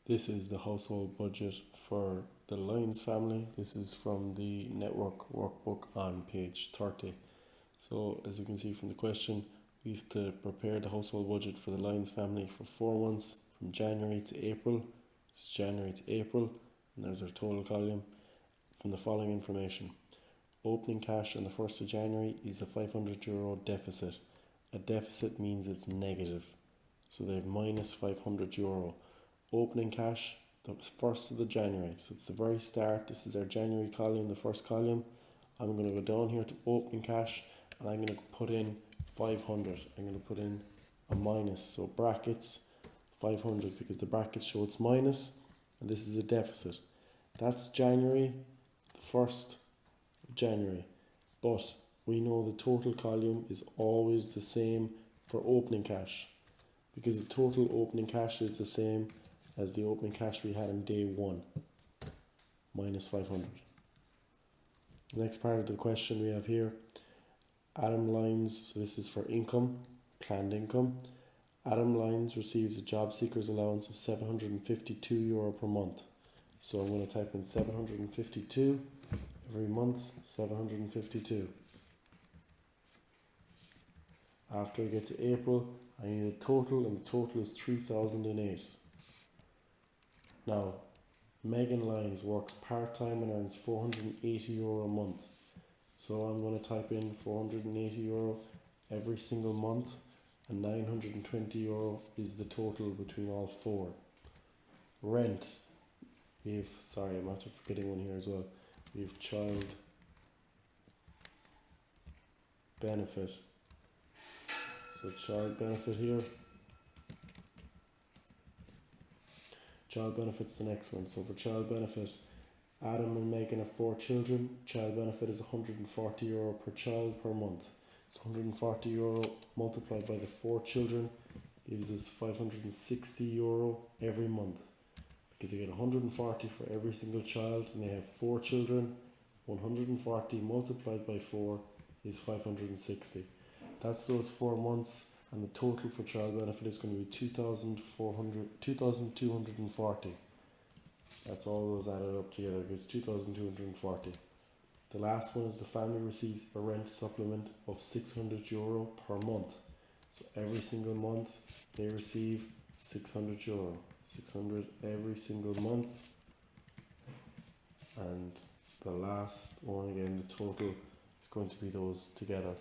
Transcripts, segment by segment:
This is the household budget for the Lyons family. This is from the network workbook on page 30. So as you can see from the question, we have to prepare the household budget for the Lyons family for 4 months from January to April. It's January to April, and there's our total column from the following information. Opening cash on the 1st of January is a €500 deficit. A deficit means it's negative. So they have minus €500. Opening cash, the 1st of the January. So it's the very start. This is our January column, the first column. I'm going to go down here to opening cash and I'm going to put in 500. I'm going to put in a minus. So brackets 500 because the brackets show it's minus and this is a deficit. That's January, the 1st of January. But we know the total column is always the same for opening cash because the total opening cash is the same as the opening cash we had on day 1, minus 500. The next part of the question we have here, Adam Lyons, so this is for income, planned income. Adam Lyons receives a job seeker's allowance of €752 per month. So I'm going to type in 752 every month, 752. After I get to April, I need a total, and the total is 3008. Now, Megan Lyons works part-time and earns €480 a month. So I'm going to type in €480 every single month, and €920 is the total between all four. Rent, I'm after forgetting one here as well. We have child benefit. So child benefit here. Child benefit's the next one. So for child benefit, Adam and Megan have 4 children. Child benefit is €140 per child per month. So €140 multiplied by the 4 children gives us €560 every month. Because they get 140 for every single child and they have 4 children. 140 multiplied by 4 is 560. That's those 4 months, and the total for child benefit is going to be 2,240. That's all those added up together, gives 2,240. The last one is the family receives a rent supplement of €600 per month. So every single month they receive €600. 600 every single month. And the last one again, the total is going to be those together.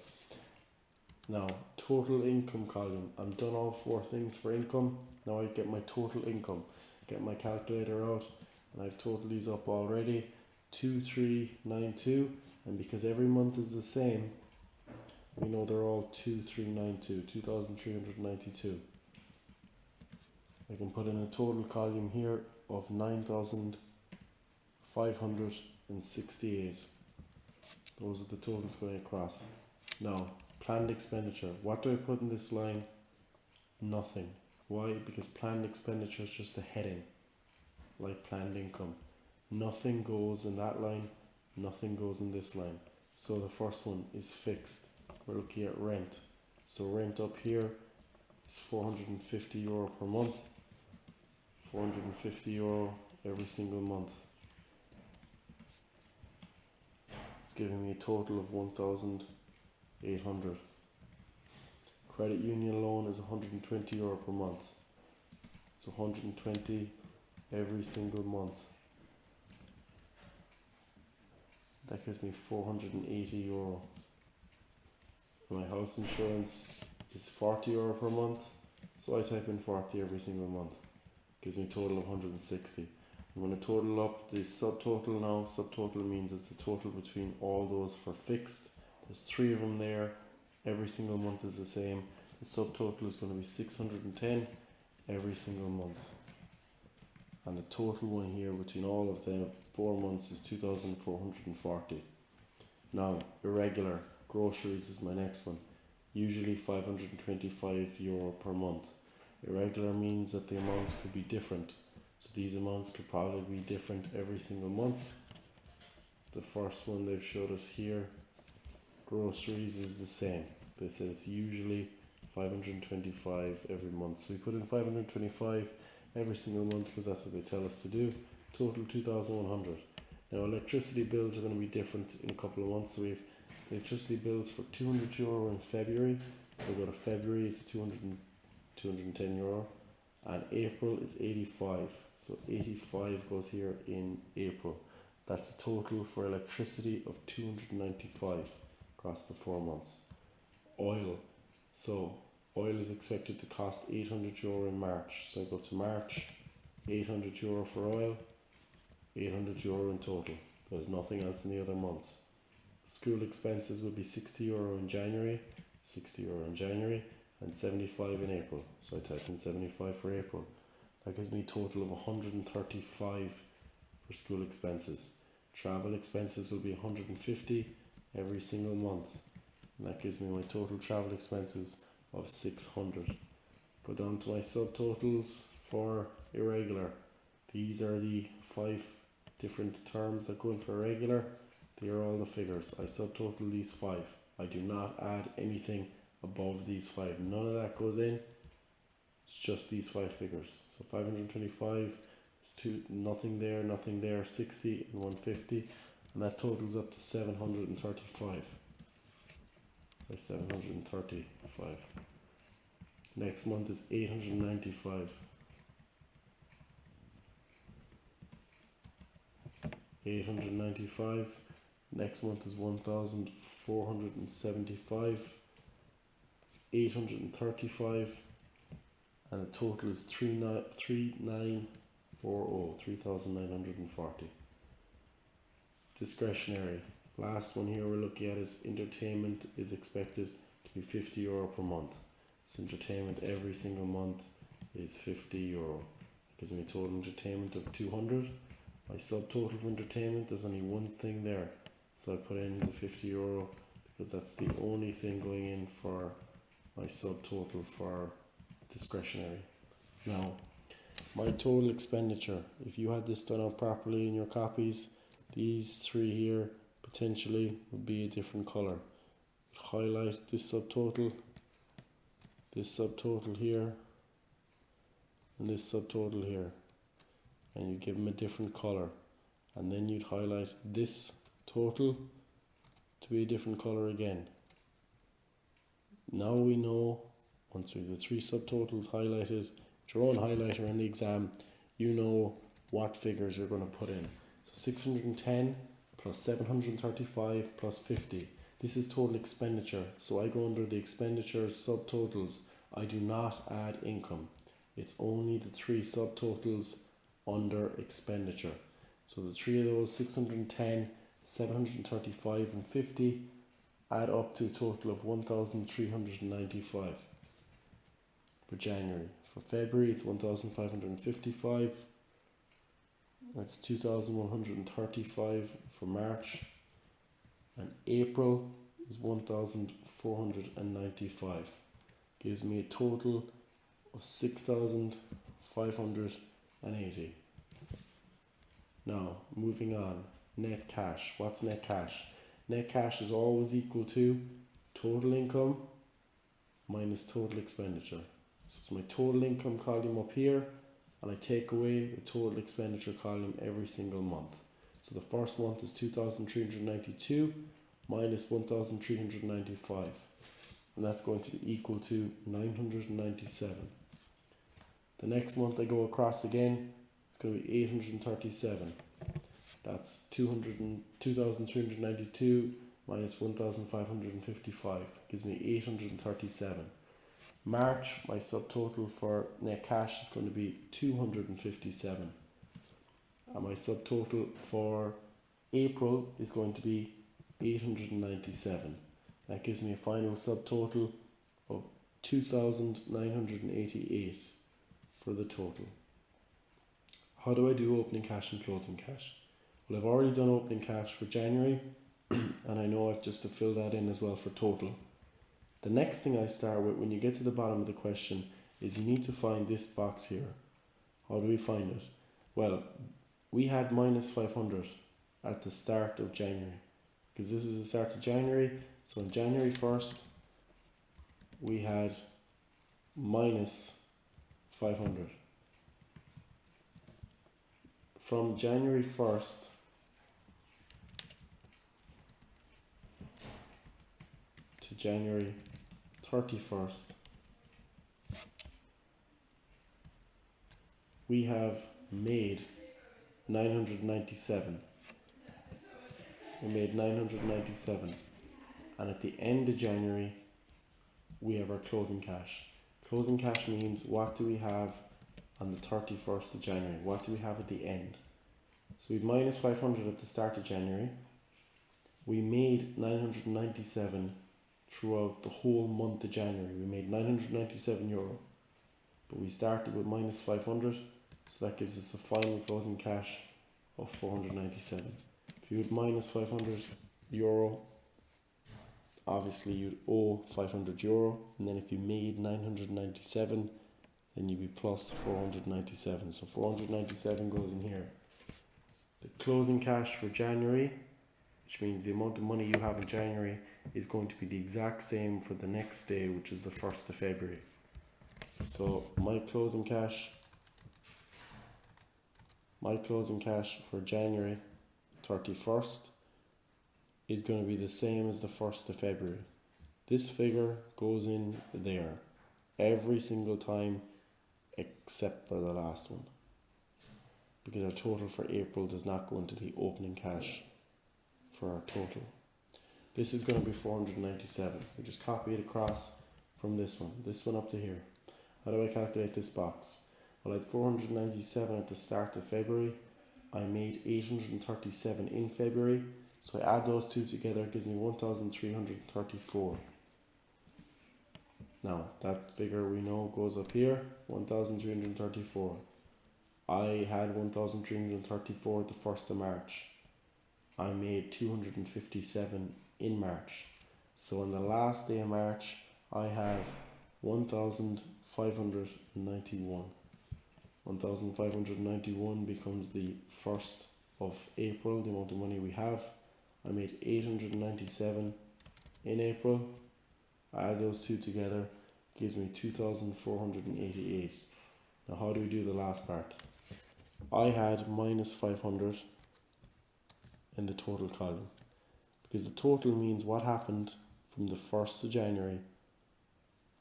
Now, total income column. I'm done all 4 things for income. Now I get my total income. Get my calculator out, and I've totaled these up already. 2392, and because every month is the same, we know they're all 2392, 2392. I can put in a total column here of 9,568. Those are the totals going across. Now, planned expenditure. What do I put in this line? Nothing. Why? Because planned expenditure is just a heading, like planned income. Nothing goes in that line, nothing goes in this line. So the first one is fixed. We're looking at rent. So rent up here is €450 per month. €450 every single month. It's giving me a total of 1,800. Credit union loan is €120 per month. So 120 every single month. That gives me €480. My house insurance is €40 per month. So I type in 40 every single month. Gives me a total of 160. I'm going to total up the subtotal now. Subtotal means it's the total between all those for fixed. There's 3 of them there. Every single month is the same. The subtotal is going to be 610 every single month. And the total one here between all of them 4 months is 2,440. Now, irregular groceries is my next one. Usually €525 per month. Irregular means that the amounts could be different. So these amounts could probably be different every single month. The first one they've showed us here, groceries, is the same. They said it's usually 525 every month. So we put in 525. every single month because that's what they tell us to do. Total 2,100. Now electricity bills are going to be different in a couple of months. So we have electricity bills for €200 in February. So go to February, it's 210 euro, and April it's 85. So 85 goes here in April. That's a total for electricity of 295 across the 4 months. Oil. So oil is expected to cost 800 euro in March. So I go to March, 800 euro for oil, 800 euro in total. There's nothing else in the other months. School expenses will be 60 euro in January, 60 euro in January, and 75 in April. So I type in 75 for April. That gives me a total of 135 for school expenses. Travel expenses will be 150 every single month. And that gives me my total travel expenses of 600. Go down to my subtotals for irregular. These are the 5 different terms that go in for irregular. They are all the figures. I subtotal these 5. I do not add anything above these 5. None of that goes in. It's just these 5 figures. So 525 is nothing there, 60 and 150, and that totals up to 735. So 735. Next month is 895. 895. Next month is 1,475. 835. And the total is 3,940. Discretionary. Last one here we're looking at is entertainment is expected to be 50 euro per month. So entertainment every single month is 50 euro. Gives me a total entertainment of 200. My subtotal for entertainment, there's only one thing there. So I put in the 50 euro because that's the only thing going in for my subtotal for discretionary. Now, my total expenditure, if you had this done out properly in your copies, these 3 here potentially would be a different color. Highlight this subtotal here, and this subtotal here, and you give them a different color, and then you'd highlight this total to be a different color again. Now we know, once we have the 3 subtotals highlighted, with your own highlighter in the exam, you know what figures you're going to put in. So 610 plus 735 plus 50. This is total expenditure. So I go under the expenditure subtotals. I do not add income. It's only the 3 subtotals under expenditure. So the 3 of those, 610, 735 and 50, add up to a total of 1,395 for January. For February it's 1,555. That's 2,135 for March, and April is 1,495. Gives me a total of 6,580. Now, moving on, net cash. What's net cash? Net cash is always equal to total income minus total expenditure. So it's my total income column up here, and I take away the total expenditure column every single month. So the first month is 2,392 minus 1,395, and that's going to be equal to 997. The next month I go across again, it's going to be 837. That's 2,392 minus 1,555 gives me 837. March, my subtotal for net cash is going to be 257, and my subtotal for April is going to be 897. That gives me a final subtotal of 2,988 for the total. How do I do opening cash and closing cash? Well, I've already done opening cash for January, and I know I've just to fill that in as well for total. The next thing I start with when you get to the bottom of the question is you need to find this box here. How do we find it? Well, we had minus 500 at the start of January, because this is the start of January. So on January 1st, we had minus 500. from January 1st to January 31st, we have made 997. We made 997. And at the end of January, we have our closing cash. Closing cash means what do we have on the 31st of January? What do we have at the end? So we had minus 500 at the start of January. We made 997 throughout the whole month of January. We made €997. But we started with minus 500. So that gives us a final closing cash of 497. If you had minus €500, obviously you'd owe €500, and then if you made 997, then you'd be plus 497. So 497 goes in here. The closing cash for January, which means the amount of money you have in January, is going to be the exact same for the next day, which is the 1st of February. So my closing cash for January 31st is going to be the same as the 1st of February. This figure goes in there every single time except for the last one, because our total for April does not go into the opening cash for our total. This is going to be 497. We just copy it across from this one up to here. How do I calculate this box? Well, I had 497 at the start of February. I made 837 in February. So I add those two together, it gives me 1,334. Now, that figure we know goes up here, 1,334. I had 1,334 the 1st of March. I made 257 in March. So on the last day of March, I have 1,591. 1,591 becomes the 1st of April, the amount of money we have. I made 897 in April. I add those two together, gives me 2,488. Now how do we do the last part? I had minus 500 in the total column, because the total means what happened from the 1st of January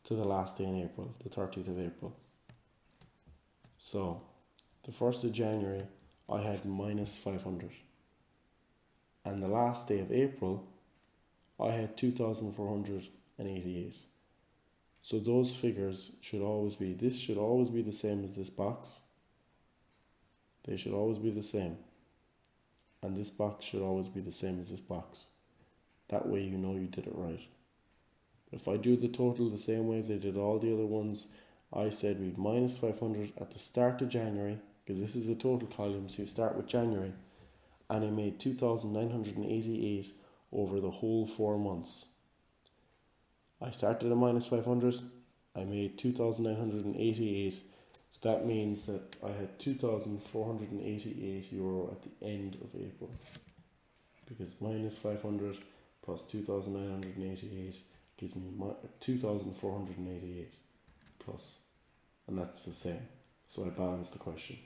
to the last day in April, the 30th of April. So the 1st of January I had minus 500. And the last day of April, I had 2,488. So those figures should always be, this should always be the same as this box. They should always be the same. And this box should always be the same as this box. That way you know you did it right. If I do the total the same way as I did all the other ones, I said we'd minus 500 at the start of January, because this is a total column, so you start with January. And I made 2,988 over the whole 4 months. I started at minus 500, I made 2,988, so that means that I had €2,488 at the end of April, because minus 500 plus 2,988 gives me 2,488 plus, and that's the same. So I balanced the question.